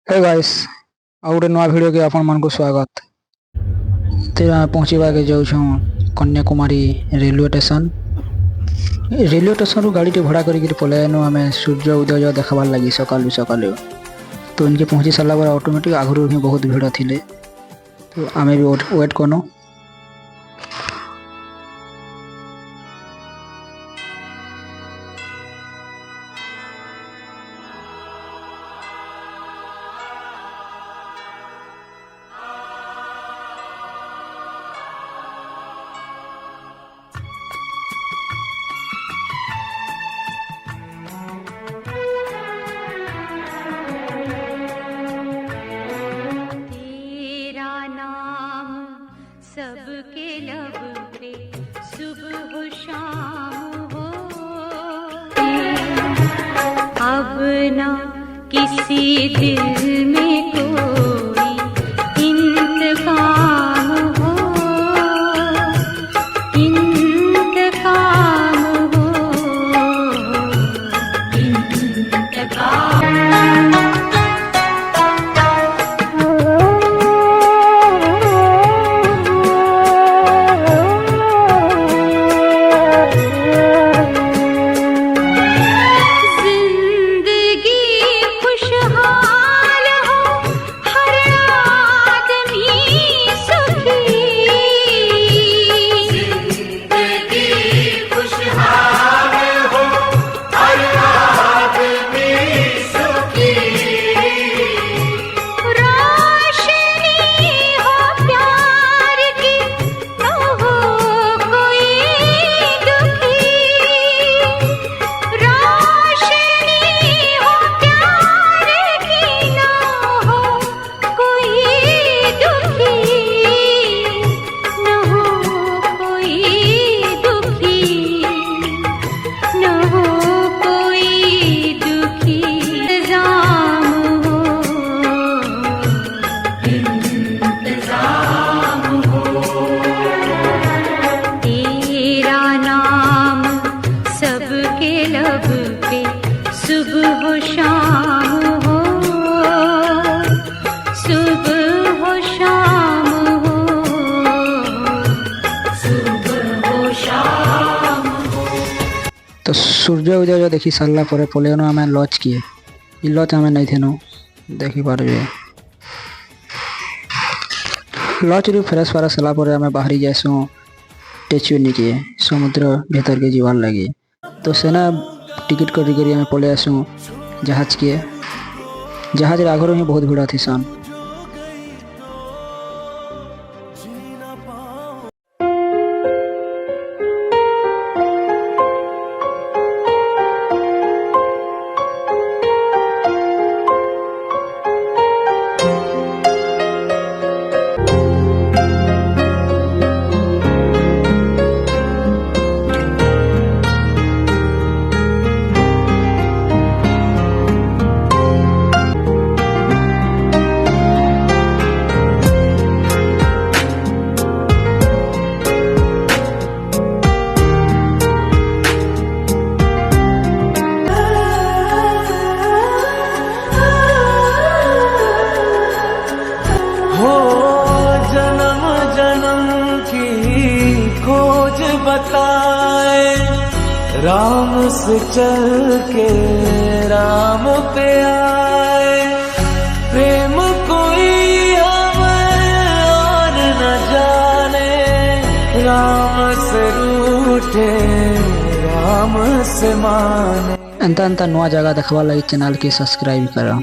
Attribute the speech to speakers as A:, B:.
A: Hey guys ଆଉ ଗୋଟେ ନୂଆ ଭିଡ଼ିଓକେ ଆପଣମାନଙ୍କୁ ସ୍ୱାଗତ। ତେବେ ଆମେ ପହଞ୍ଚିବାକେ ଯାଉଛୁଁ କନ୍ୟାକୁମାରୀ ରେଲୱେ ଷ୍ଟେସନ୍। ରେଲୱେ ଷ୍ଟେସନରୁ ଗାଡ଼ିଟେ ଭଡ଼ା କରିକିରି ପଳାଇନୁ ଆମେ ସୂର୍ଯ୍ୟ ଉଦୟ ଦେଖବାର୍ ଲାଗି ସକାଳୁ ସକାଳୁ। ତ ଏନ୍କେ ପହଞ୍ଚି ସାରିଲା ପରେ ଅଟୋମେଟିକ୍ ଆଗରୁ ହିଁ ବହୁତ ଭିଡ଼ ଥିଲେ, ତ ଆମେ ବି ୱେଟ୍ କନୁ।
B: सबके लब पे सुबह हो शाम हो, अब ना किसी दिल में कोई इंतकाम हो, इंतकाम हो, इंतकाम। सुबह हो शाम हो, सुबह हो शाम हो, सुबह हो शाम हो।
A: तो सूर्य उदय देखी सारा पर पलैनु आम लॉज किए लॉज आम नहीं थेनु देखिपारे। लॉज रू फ्रेश फारेश सारापर आम बाहरी जासूँ स्टेच्यू निके समुद्र भीतर के जीवार लगे। तो सेना टिकट करी आम पलि आसूँ जहाज के। जहाज आगर ही बहुत भिड़ थीसन।
C: बताए राम से चल के राम पे आए, प्रेम कोई हमें और न जाने, राम से रूठे राम से माने।
A: एंता नुआ जगह देखवा लगी चैनल के सब्सक्राइब करो।